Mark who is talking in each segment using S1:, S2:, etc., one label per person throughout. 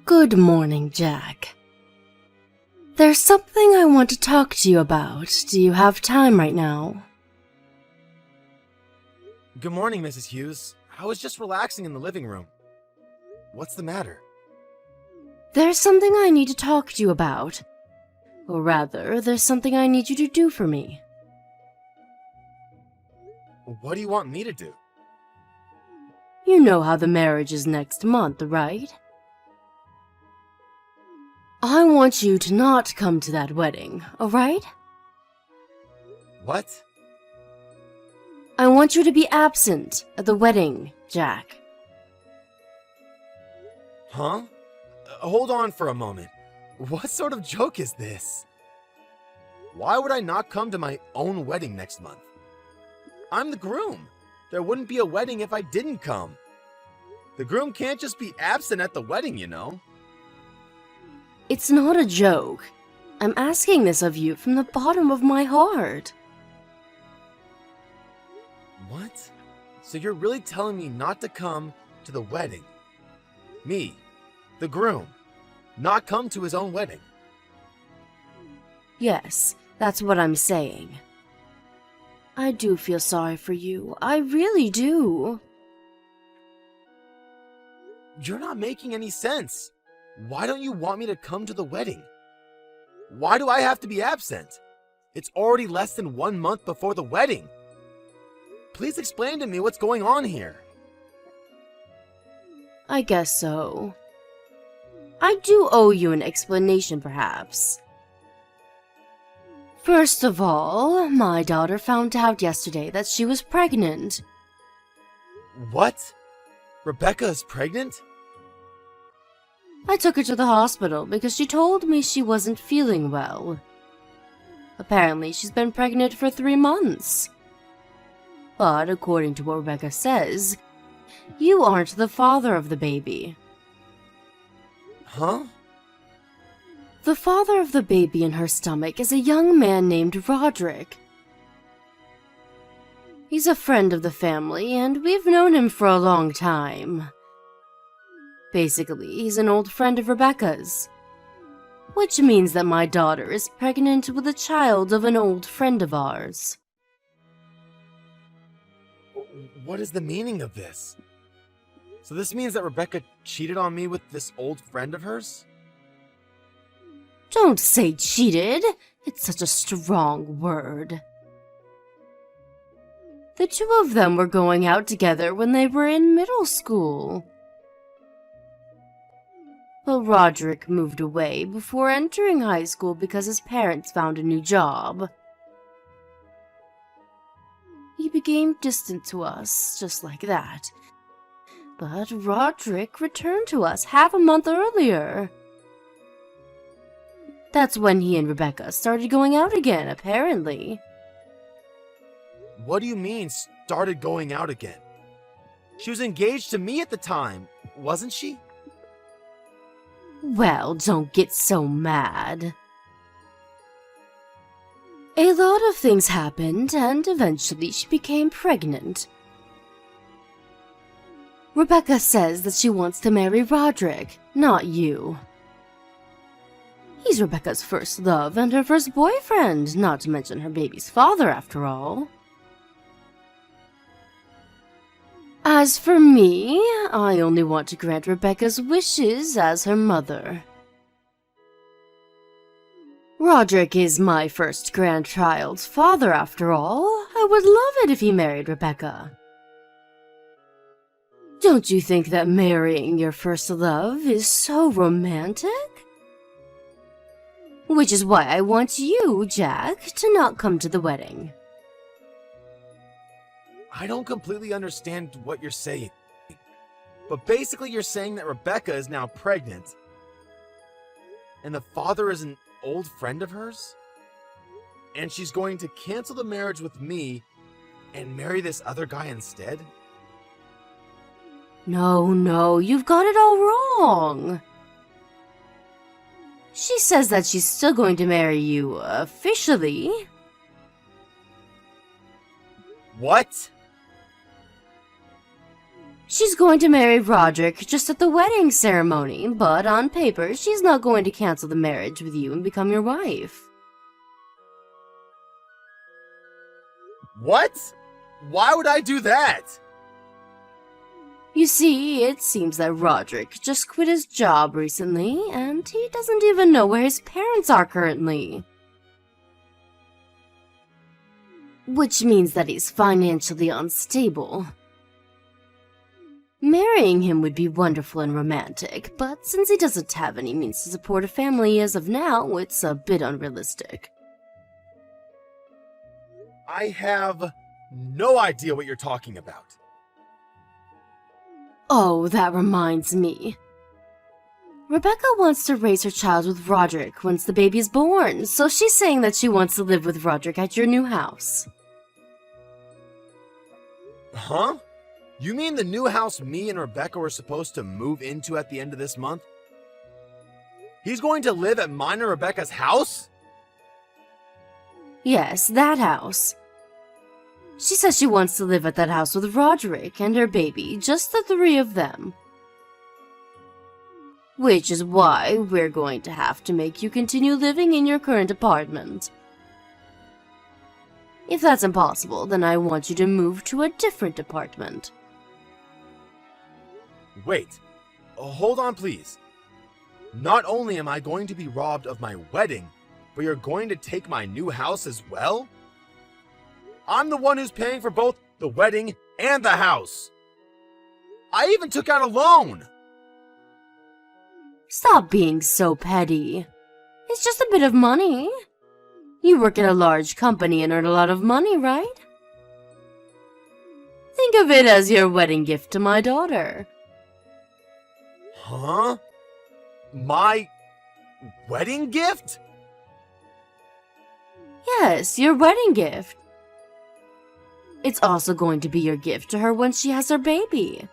S1: Good morning, Jack. There's something I want to talk to you about. Do you have time right now?
S2: Good morning, Mrs. Hughes. I was just relaxing in the living room. What's the matter?
S1: There's something I need to talk to you about. Or rather, there's something I need you to do for me.
S2: What do you want me to do?
S1: You know how the marriage is next month, right? I want you to not come to that wedding, alright?
S2: What?
S1: I want you to be absent at the wedding, Jack.
S2: Huh? Hold on for a moment. What sort of joke is this? Why would I not come to my own wedding next month? I'm the groom. There wouldn't be a wedding if I didn't come. The groom can't just be absent at the wedding, you know.
S1: It's not a joke. I'm asking this of you from the bottom of my heart.
S2: What? So you're really telling me not to come to the wedding? Me, the groom, not come to his own wedding?
S1: Yes, that's what I'm saying. I do feel sorry for you. I really do.
S2: You're not making any sense. Why don't you want me to come to the wedding? Why do I have to be absent? It's already less than 1 month before the wedding. Please explain to me what's going on here.
S1: I guess so. I do owe you an explanation, perhaps. First of all, my daughter found out yesterday that she was pregnant.
S2: What? Rebecca is pregnant?
S1: I took her to the hospital because she told me she wasn't feeling well. Apparently, she's been pregnant for 3 months. But according to what Rebecca says, you aren't the father of the baby.
S2: Huh?
S1: The father of the baby in her stomach is a young man named Roderick. He's a friend of the family, and we've known him for a long time. Basically, he's an old friend of Rebecca's. Which means that my daughter is pregnant with a child of an old friend of ours.
S2: What is the meaning of this? So this means that Rebecca cheated on me with this old friend of hers?
S1: Don't say cheated. It's such a strong word. The two of them were going out together when they were in middle school. Well, Roderick moved away before entering high school because his parents found a new job. He became distant to us, just like that. But Roderick returned to us half a month earlier. That's when he and Rebecca started going out again, apparently.
S2: What do you mean, started going out again? She was engaged to me at the time, wasn't she?
S1: Well, don't get so mad. A lot of things happened, and eventually she became pregnant. Rebecca says that she wants to marry Roderick, not you. He's Rebecca's first love and her first boyfriend, not to mention her baby's father, after all. As for me, I only want to grant Rebecca's wishes as her mother. Roderick is my first grandchild's father, after all. I would love it if he married Rebecca. Don't you think that marrying your first love is so romantic? Which is why I want you, Jack, to not come to the wedding.
S2: I don't completely understand what you're saying. But basically you're saying that Rebecca is now pregnant. And the father is an old friend of hers? And she's going to cancel the marriage with me and marry this other guy instead?
S1: No, you've got it all wrong. She says that she's still going to marry you officially.
S2: What?
S1: She's going to marry Roderick just at the wedding ceremony, but on paper, she's not going to cancel the marriage with you and become your wife.
S2: What? Why would I do that?
S1: You see, it seems that Roderick just quit his job recently, and he doesn't even know where his parents are currently. Which means that he's financially unstable. Marrying him would be wonderful and romantic, but since he doesn't have any means to support a family as of now, it's a bit unrealistic.
S2: I have no idea what you're talking about.
S1: Oh, that reminds me. Rebecca wants to raise her child with Roderick once the baby is born, so she's saying that she wants to live with Roderick at your new house.
S2: Huh? You mean the new house me and Rebecca were supposed to move into at the end of this month? He's going to live at mine and Rebecca's house?
S1: Yes, that house. She says she wants to live at that house with Roderick and her baby, just the three of them. Which is why we're going to have to make you continue living in your current apartment. If that's impossible, then I want you to move to a different apartment.
S2: Wait. Hold on, please. Not only am I going to be robbed of my wedding, but you're going to take my new house as well? I'm the one who's paying for both the wedding and the house. I even took out a loan.
S1: Stop being so petty. It's just a bit of money. You work at a large company and earn a lot of money, right? Think of it as your wedding gift to my daughter.
S2: Huh? My wedding gift?
S1: Yes, your wedding gift. It's also going to be your gift to her once she has her baby.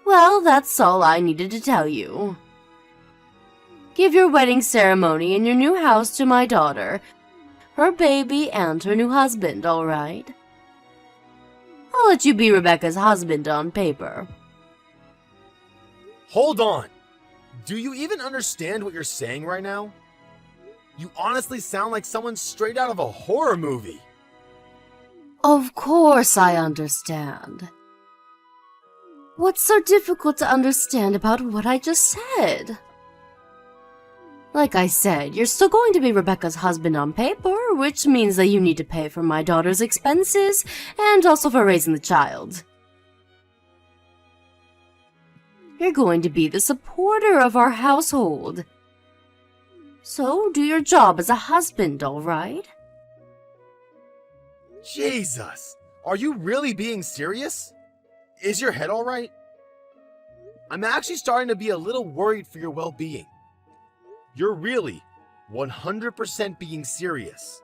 S1: Well, that's all I needed to tell you. Give your wedding ceremony in your new house to my daughter, her baby, and her new husband, all right? I'll let you be Rebecca's husband on paper.
S2: Hold on. Do you even understand what you're saying right now? You honestly sound like someone straight out of a horror movie.
S1: Of course I understand. What's so difficult to understand about what I just said? Like I said, you're still going to be Rebecca's husband on paper, which means that you need to pay for my daughter's expenses and also for raising the child. You're going to be the supporter of our household. So do your job as a husband, all right?
S2: Jesus! Are you really being serious? Is your head alright? I'm actually starting to be a little worried for your well-being. You're really 100% being serious.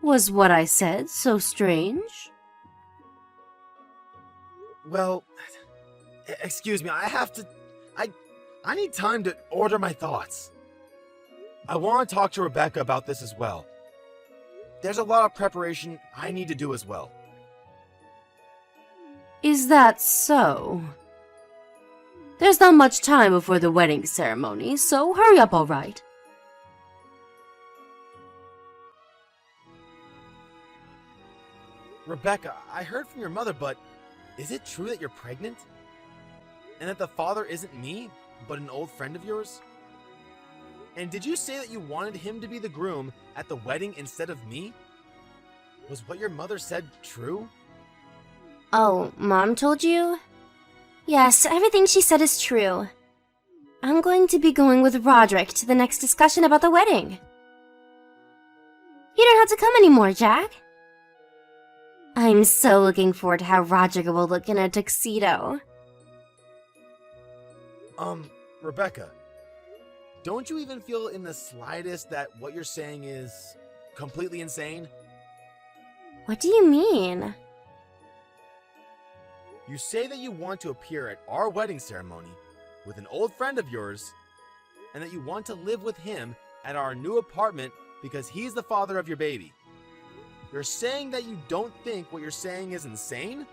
S1: Was what I said so strange?
S2: Well, excuse me, I need time to order my thoughts. I want to talk to Rebecca about this as well. There's a lot of preparation I need to do as well.
S1: Is that so? There's not much time before the wedding ceremony, so hurry up, all right?
S2: Rebecca, I heard from your mother, but is it true that you're pregnant? And that the father isn't me, but an old friend of yours? And did you say that you wanted him to be the groom at the wedding instead of me? Was what your mother said true?
S3: Oh, Mom told you? Yes, everything she said is true. I'm going to be going with Roderick to the next discussion about the wedding. You don't have to come anymore, Jack. I'm so looking forward to how Roderick will look in a tuxedo.
S2: Rebecca, don't you even feel in the slightest that what you're saying is completely insane?
S3: What do you mean?
S2: You say that you want to appear at our wedding ceremony with an old friend of yours, and that you want to live with him at our new apartment because he's the father of your baby. You're saying that you don't think what you're saying is insane?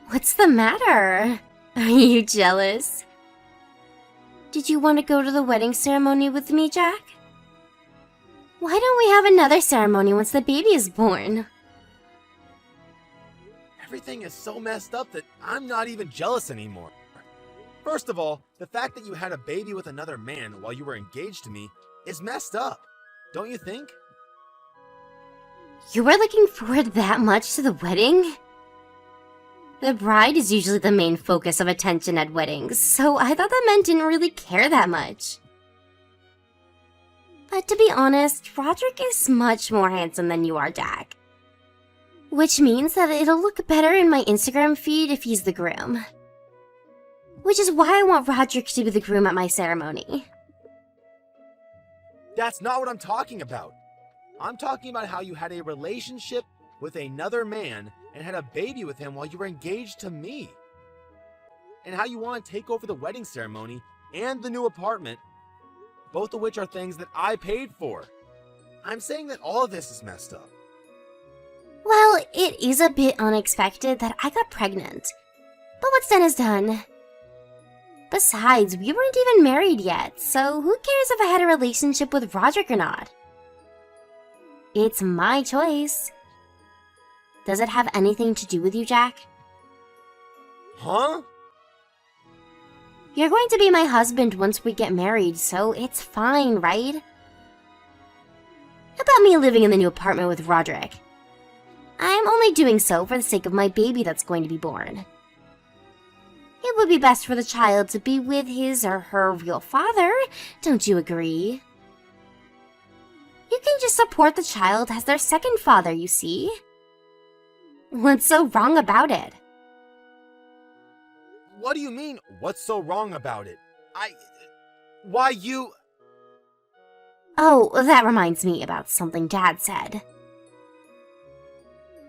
S3: What's the matter? Are you jealous? Did you want to go to the wedding ceremony with me, Jack? Why don't we have another ceremony once the baby is born?
S2: Everything is so messed up that I'm not even jealous anymore. First of all, the fact that you had a baby with another man while you were engaged to me is messed up, don't you think?
S3: You were looking forward that much to the wedding? The bride is usually the main focus of attention at weddings, so I thought the men didn't really care that much. But to be honest, Roderick is much more handsome than you are, Jack. Which means that it'll look better in my Instagram feed if he's the groom. Which is why I want Roderick to be the groom at my ceremony.
S2: That's not what I'm talking about. I'm talking about how you had a relationship with another man and had a baby with him while you were engaged to me. And how you want to take over the wedding ceremony and the new apartment, both of which are things that I paid for. I'm saying that all of this is messed up.
S3: Well, it is a bit unexpected that I got pregnant. But what's done is done. Besides, we weren't even married yet, so who cares if I had a relationship with Roderick or not? It's my choice. Does it have anything to do with you, Jack?
S2: Huh?
S3: You're going to be my husband once we get married, so it's fine, right? About me living in the new apartment with Roderick. I'm only doing so for the sake of my baby that's going to be born. It would be best for the child to be with his or her real father, don't you agree? You can just support the child as their second father, you see? What's so wrong about it?
S2: What do you mean, what's so wrong about it? Why you...
S3: Oh, that reminds me about something Dad said.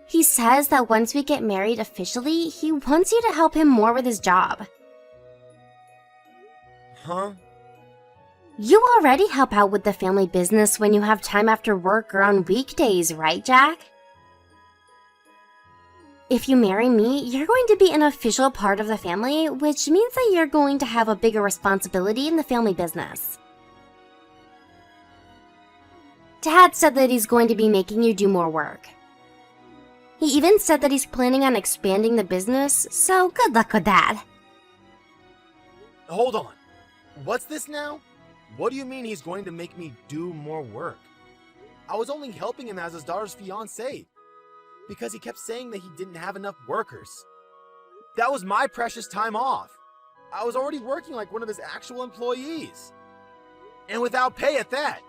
S3: He says that once we get married officially, he wants you to help him more with his job.
S2: Huh?
S3: You already help out with the family business when you have time after work or on weekdays, right, Jack? If you marry me, you're going to be an official part of the family, which means that you're going to have a bigger responsibility in the family business. Dad said that he's going to be making you do more work. He even said that he's planning on expanding the business, so good luck with that.
S2: Hold on. What's this now? What do you mean he's going to make me do more work? I was only helping him as his daughter's fiancé, because he kept saying that he didn't have enough workers. That was my precious time off. I was already working like one of his actual employees. And without pay at that.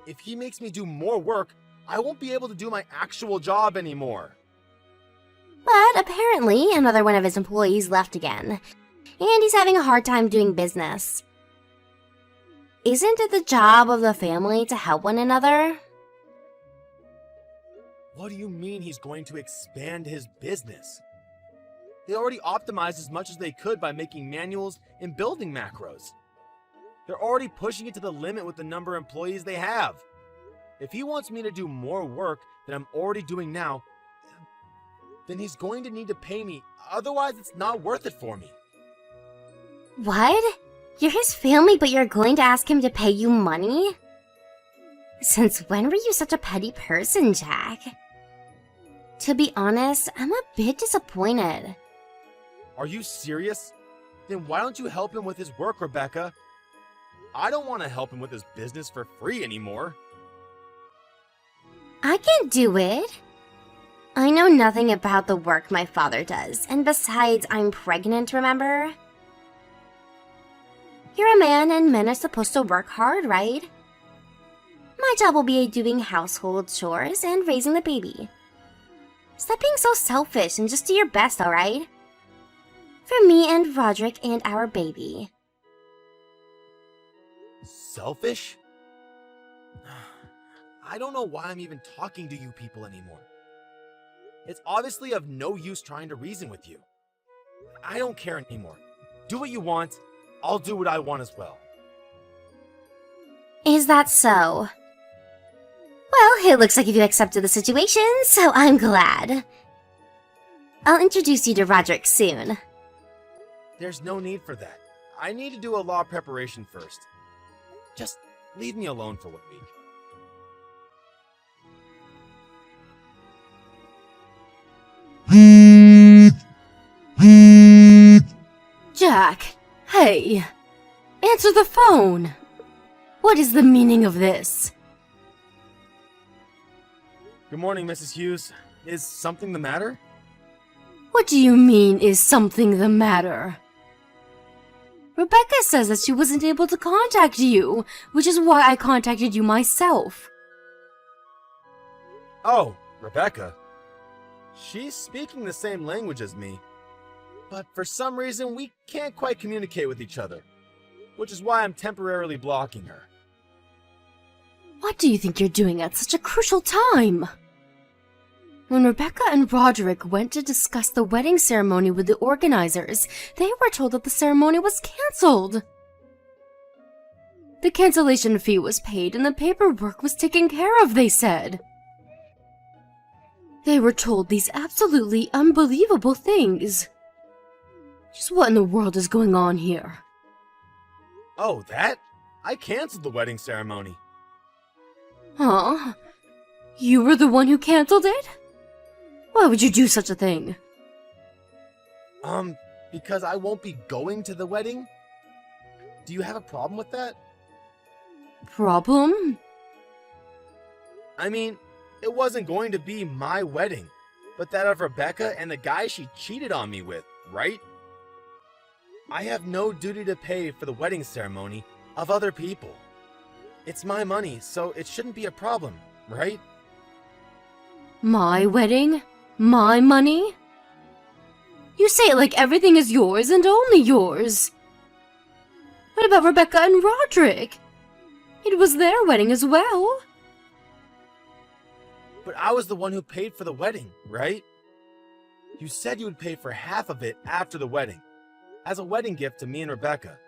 S2: If he makes me do more work, I won't be able to do my actual job anymore.
S3: But apparently, another one of his employees left again, and he's having a hard time doing business. Isn't it the job of the family to help one another?
S2: What do you mean he's going to expand his business? They already optimized as much as they could by making manuals and building macros. They're already pushing it to the limit with the number of employees they have. If he wants me to do more work than I'm already doing now, then he's going to need to pay me, otherwise it's not worth it for me.
S3: What? You're his family, but you're going to ask him to pay you money? Since when were you such a petty person, Jack? To be honest, I'm a bit disappointed.
S2: Are you serious? Then why don't you help him with his work, Rebecca? I don't want to help him with his business for free anymore.
S3: I can do it. I know nothing about the work my father does, and besides, I'm pregnant, remember? You're a man, and men are supposed to work hard, right? My job will be doing household chores and raising the baby. Stop being so selfish and just do your best, alright? For me and Roderick and our baby.
S2: Selfish? I don't know why I'm even talking to you people anymore. It's obviously of no use trying to reason with you. I don't care anymore. Do what you want. I'll do what I want as well.
S3: Is that so? Well, It looks like you've accepted the situation, so I'm glad. I'll introduce you to Roderick soon.
S2: There's no need for that. I need to do a law preparation first. Just leave me alone for 1 week.
S1: Jack, hey, answer the phone. What is the meaning of this?
S2: Good morning, Mrs. Hughes. Is something the matter?
S1: What do you mean, is something the matter? Rebecca says that she wasn't able to contact you, which is why I contacted you myself.
S2: Oh, Rebecca. She's speaking the same language as me, but for some reason we can't quite communicate with each other, which is why I'm temporarily blocking her.
S1: What do you think you're doing at such a crucial time? When Rebecca and Roderick went to discuss the wedding ceremony with the organizers, they were told that the ceremony was cancelled. The cancellation fee was paid and the paperwork was taken care of, they said. They were told these absolutely unbelievable things. Just what in the world is going on here?
S2: Oh, that? I canceled the wedding ceremony.
S1: Huh? You were the one who cancelled it? Why would you do such a thing?
S2: Because I won't be going to the wedding? Do you have a problem with that?
S1: Problem?
S2: I mean, it wasn't going to be my wedding, but that of Rebecca and the guy she cheated on me with, right? I have no duty to pay for the wedding ceremony of other people. It's my money, so it shouldn't be a problem, right?
S1: My wedding? My money? You say it like everything is yours and only yours. What about Rebecca and Roderick? It was their wedding as well.
S2: But I was the one who paid for the wedding, right? You said you would pay for half of it after the wedding, as a wedding gift to me and Rebecca.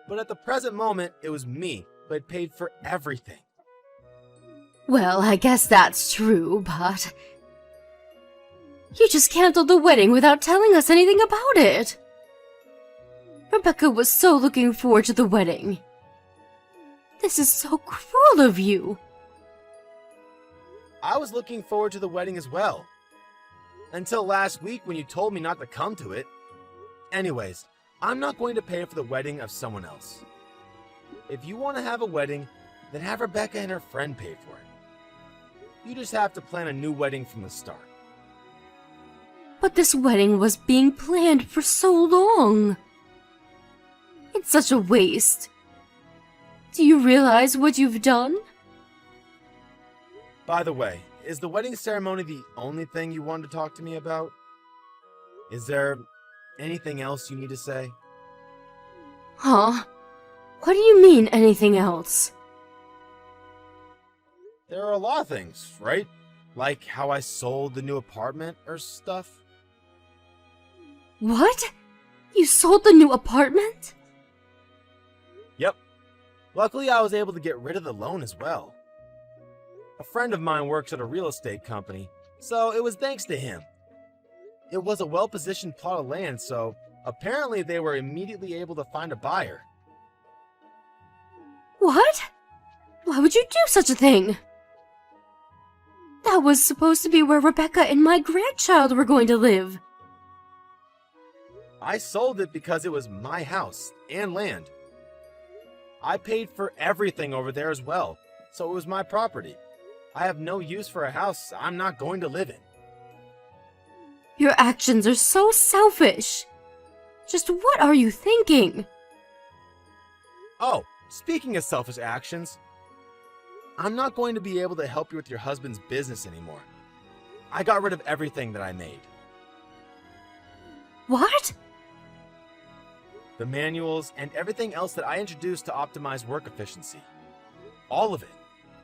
S2: But at the present moment, it was me who had paid for everything.
S1: Well, I guess that's true, but... You just canceled the wedding without telling us anything about it. Rebecca was so looking forward to the wedding. This is so cruel of you.
S2: I was looking forward to the wedding as well. Until last week when you told me not to come to it. Anyways, I'm not going to pay for the wedding of someone else. If you want to have a wedding, then have Rebecca and her friend pay for it. You just have to plan a new wedding from the start.
S1: But this wedding was being planned for so long. It's such a waste. Do you realize what you've done?
S2: By the way, is the wedding ceremony the only thing you wanted to talk to me about? Is there anything else you need to say?
S1: Huh? What do you mean, anything else?
S2: There are a lot of things, right? Like how I sold the new apartment or stuff.
S1: What? You sold the new apartment?
S2: Yep. Luckily, I was able to get rid of the loan as well. A friend of mine works at a real estate company, so it was thanks to him. It was a well-positioned plot of land, so apparently they were immediately able to find a buyer.
S1: What? Why would you do such a thing? That was supposed to be where Rebecca and my grandchild were going to live.
S2: I sold it because it was my house and land. I paid for everything over there as well, so it was my property. I have no use for a house I'm not going to live in.
S1: Your actions are so selfish. Just what are you thinking?
S2: Oh, speaking of selfish actions, I'm not going to be able to help you with your husband's business anymore. I got rid of everything that I made.
S1: What?
S2: The manuals and everything else that I introduced to optimize work efficiency. All of it.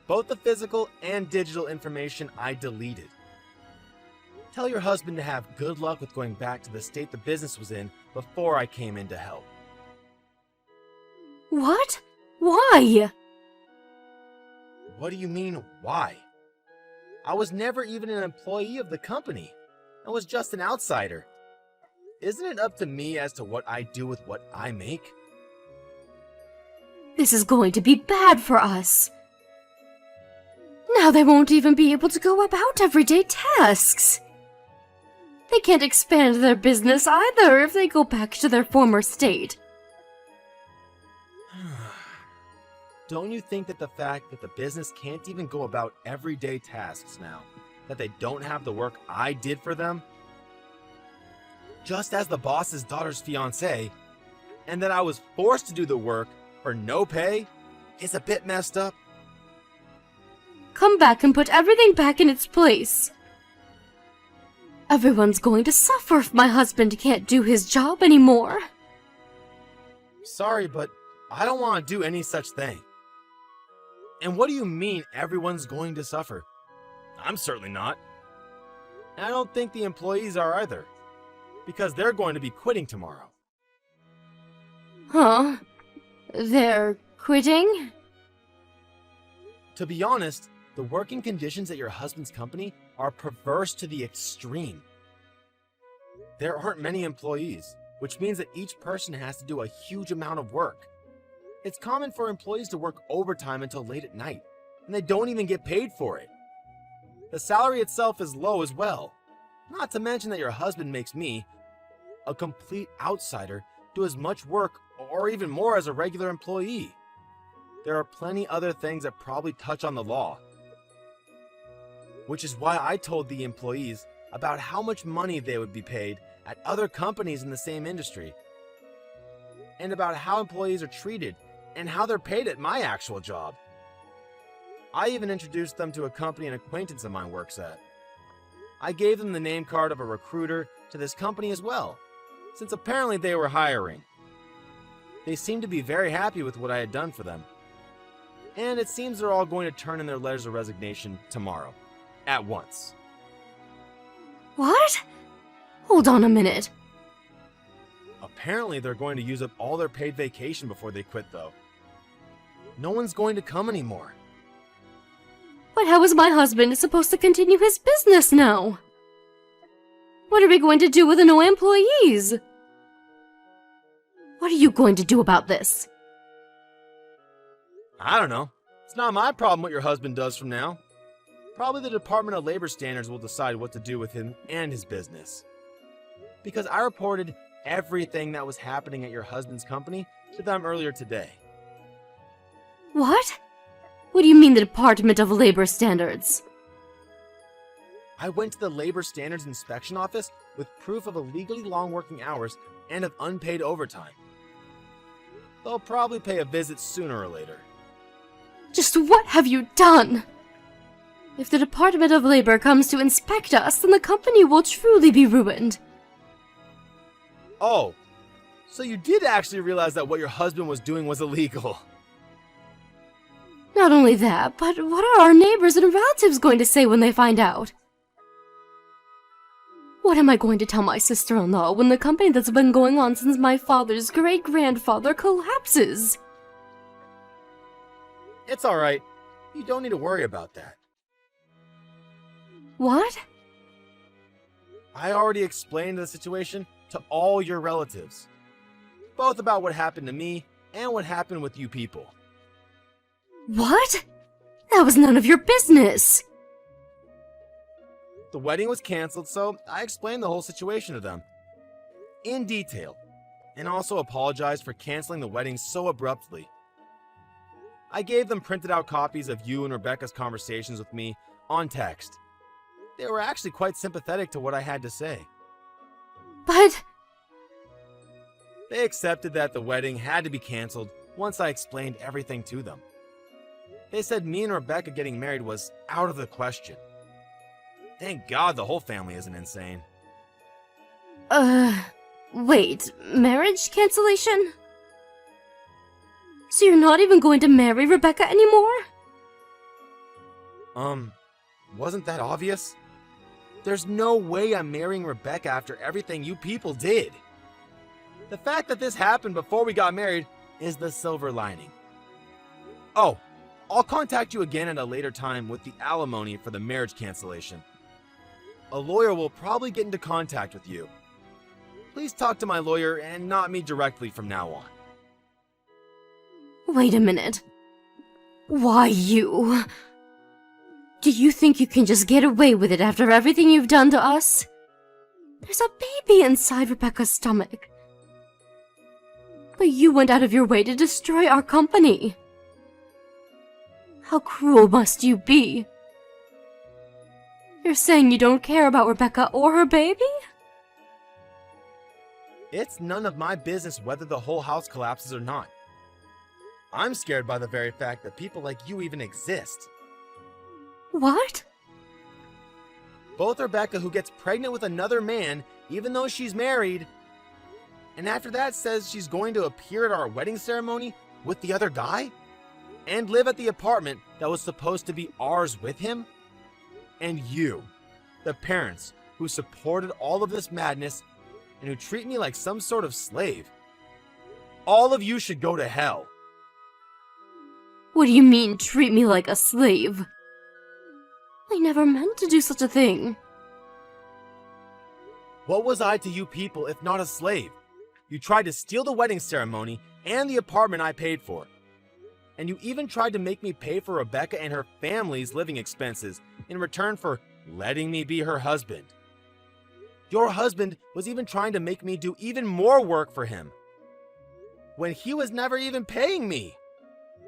S2: Both the physical and digital information I deleted. Tell your husband to have good luck with going back to the state the business was in before I came in to help.
S1: What? Why?
S2: What do you mean, why? I was never even an employee of the company. I was just an outsider. Isn't it up to me as to what I do with what I make?
S1: This is going to be bad for us. Now they won't even be able to go about everyday tasks. They can't expand their business either if they go back to their former state.
S2: Don't you think that the fact that the business can't even go about everyday tasks now, that they don't have the work I did for them, just as the boss's daughter's fiancé, and that I was forced to do the work for no pay, is a bit messed up?
S1: Come back and put everything back in its place. Everyone's going to suffer if my husband can't do his job anymore.
S2: Sorry, but I don't want to do any such thing. And what do you mean everyone's going to suffer? I'm certainly not. And I don't think the employees are either, because they're going to be quitting tomorrow.
S1: Huh? They're quitting?
S2: To be honest, the working conditions at your husband's company are perverse to the extreme. There aren't many employees, which means that each person has to do a huge amount of work. It's common for employees to work overtime until late at night, and they don't even get paid for it. The salary itself is low as well, not to mention that your husband makes me, a complete outsider, do as much work or even more as a regular employee. There are plenty other things that probably touch on the law, which is why I told the employees about how much money they would be paid at other companies in the same industry, and about how employees are treated and how they're paid at my actual job. I even introduced them to a company an acquaintance of mine works at. I gave them the name card of a recruiter to this company as well, since apparently they were hiring. They seemed to be very happy with what I had done for them, and it seems they're all going to turn in their letters of resignation tomorrow, at once.
S1: What? Hold on a minute.
S2: Apparently they're going to use up all their paid vacation before they quit, though. No one's going to come anymore.
S1: But how is my husband supposed to continue his business now? What are we going to do with the no employees? What are you going to do about this?
S2: I don't know. It's not my problem what your husband does from now. Probably the Department of Labor Standards will decide what to do with him and his business. Because I reported everything that was happening at your husband's company to them earlier today.
S1: What? What do you mean the Department of Labor Standards?
S2: I went to the Labor Standards Inspection Office with proof of illegally long working hours and of unpaid overtime. They'll probably pay a visit sooner or later.
S1: Just what have you done? If the Department of Labor comes to inspect us, then the company will truly be ruined.
S2: Oh, so you did actually realize that what your husband was doing was illegal.
S1: Not only that, but what are our neighbors and relatives going to say when they find out? What am I going to tell my sister-in-law when the company that's been going on since my father's great-grandfather collapses?
S2: It's alright. You don't need to worry about that.
S1: What?
S2: I already explained the situation to all your relatives. Both about what happened to me and what happened with you people.
S1: What? That was none of your business.
S2: The wedding was canceled, so I explained the whole situation to them in detail, and also apologized for canceling the wedding so abruptly. I gave them printed out copies of you and Rebecca's conversations with me on text. They were actually quite sympathetic to what I had to say.
S1: But...
S2: They accepted that the wedding had to be canceled once I explained everything to them. They said me and Rebecca getting married was out of the question. Thank God the whole family isn't insane.
S1: Wait, marriage cancellation? So you're not even going to marry Rebecca anymore?
S2: Wasn't that obvious? There's no way I'm marrying Rebecca after everything you people did. The fact that this happened before we got married is the silver lining. Oh, I'll contact you again at a later time with the alimony for the marriage cancellation. A lawyer will probably get into contact with you. Please talk to my lawyer and not me directly from now on.
S1: Wait a minute. Why you? Do you think you can just get away with it after everything you've done to us? There's a baby inside Rebecca's stomach. But you went out of your way to destroy our company. How cruel must you be? You're saying you don't care about Rebecca or her baby?
S2: It's none of my business whether the whole house collapses or not. I'm scared by the very fact that people like you even exist.
S1: What?
S2: Both Rebecca, who gets pregnant with another man, even though she's married, and after that says she's going to appear at our wedding ceremony with the other guy, and live at the apartment that was supposed to be ours with him, and you, the parents who supported all of this madness and who treat me like some sort of slave. All of you should go to hell.
S1: What do you mean, treat me like a slave? I never meant to do such a thing.
S2: What was I to you people if not a slave? You tried to steal the wedding ceremony and the apartment I paid for. And you even tried to make me pay for Rebecca and her family's living expenses in return for letting me be her husband. Your husband was even trying to make me do even more work for him, when he was never even paying me.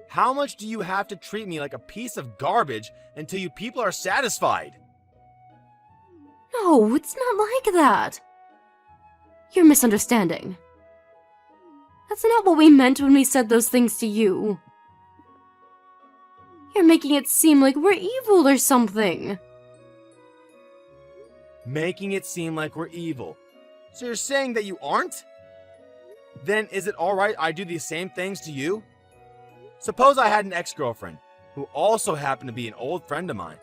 S2: How much do you have to treat me like a piece of garbage until you people are satisfied?
S1: No, it's not like that. You're misunderstanding. That's not what we meant when we said those things to you. You're making it seem like we're evil or something.
S2: Making it seem like we're evil. So you're saying that you aren't? Then is it alright I do these same things to you? Suppose I had an ex-girlfriend, who also happened to be an old friend of mine.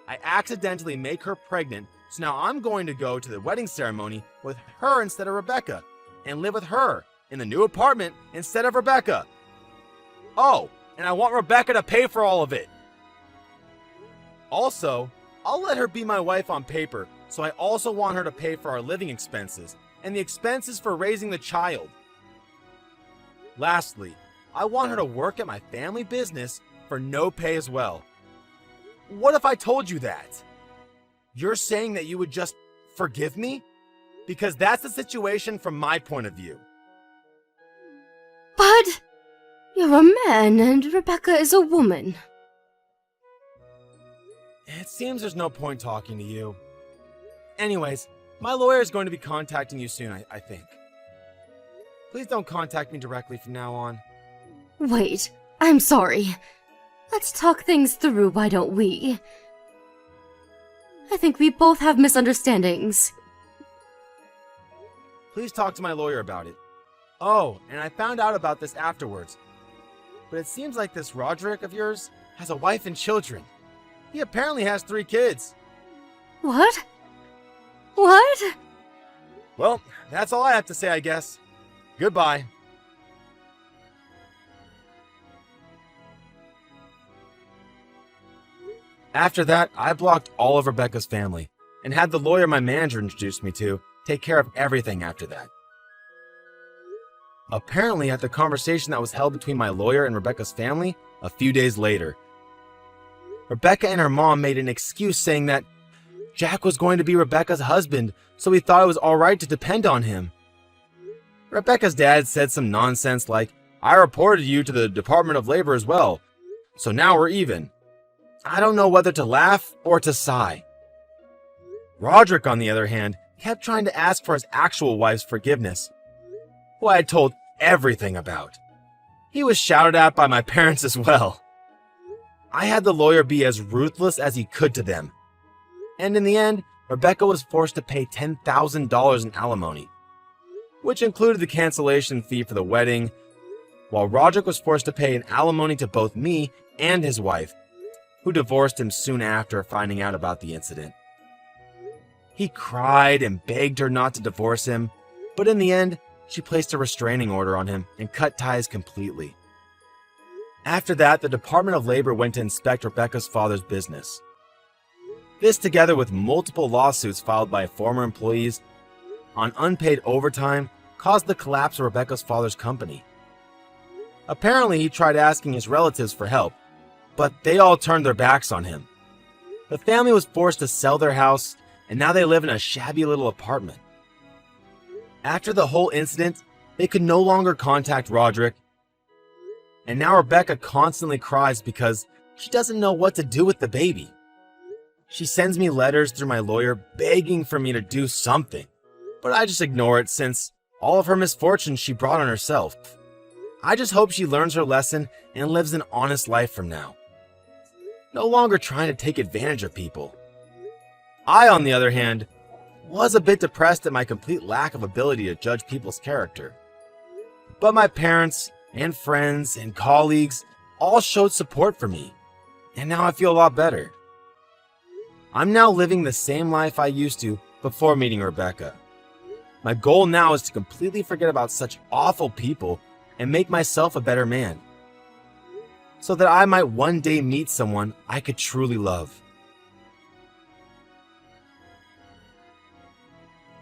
S2: I accidentally make her pregnant, so now I'm going to go to the wedding ceremony with her instead of Rebecca, and live with her in the new apartment instead of Rebecca. Oh, and I want Rebecca to pay for all of it. Also, I'll let her be my wife on paper, so I also want her to pay for our living expenses and the expenses for raising the child. Lastly, I want her to work at my family business for no pay as well. What if I told you that? You're saying that you would just forgive me? Because that's the situation from my point of view.
S1: But you're a man and Rebecca is a woman.
S2: It seems there's no point talking to you. Anyways, my lawyer is going to be contacting you soon, I think. Please don't contact me directly from now on.
S1: Wait, I'm sorry. Let's talk things through, why don't we? I think we both have misunderstandings.
S2: Please talk to my lawyer about it. Oh, and I found out about this afterwards. But it seems like this Roderick of yours has a wife and children. He apparently has 3 kids.
S1: What? What?
S2: Well, that's all I have to say, I guess. Goodbye. After that, I blocked all of Rebecca's family and had the lawyer my manager introduced me to take care of everything after that. Apparently, at the conversation that was held between my lawyer and Rebecca's family a few days later, Rebecca and her mom made an excuse saying that Jack was going to be Rebecca's husband, so he thought it was alright to depend on him. Rebecca's dad said some nonsense like, I reported you to the Department of Labor as well, so now we're even. I don't know whether to laugh or to sigh. Roderick, on the other hand, kept trying to ask for his actual wife's forgiveness, who I had told everything about. He was shouted at by my parents as well. I had the lawyer be as ruthless as he could to them. And in the end, Rebecca was forced to pay $10,000 in alimony, which included the cancellation fee for the wedding, while Roderick was forced to pay an alimony to both me and his wife, who divorced him soon after finding out about the incident. He cried and begged her not to divorce him, but in the end, she placed a restraining order on him and cut ties completely. After that, the Department of Labor went to inspect Rebecca's father's business. This, together with multiple lawsuits filed by former employees on unpaid overtime, caused the collapse of Rebecca's father's company. Apparently, he tried asking his relatives for help, but they all turned their backs on him. The family was forced to sell their house, and now they live in a shabby little apartment. After the whole incident, they could no longer contact Roderick, and now Rebecca constantly cries because she doesn't know what to do with the baby. She sends me letters through my lawyer begging for me to do something, but I just ignore it since all of her misfortunes she brought on herself. I just hope she learns her lesson and lives an honest life from now, no longer trying to take advantage of people. I, on the other hand, was a bit depressed at my complete lack of ability to judge people's character. But my parents and friends and colleagues all showed support for me, and now I feel a lot better. I'm now living the same life I used to before meeting Rebecca. My goal now is to completely forget about such awful people and make myself a better man, so that I might one day meet someone I could truly love.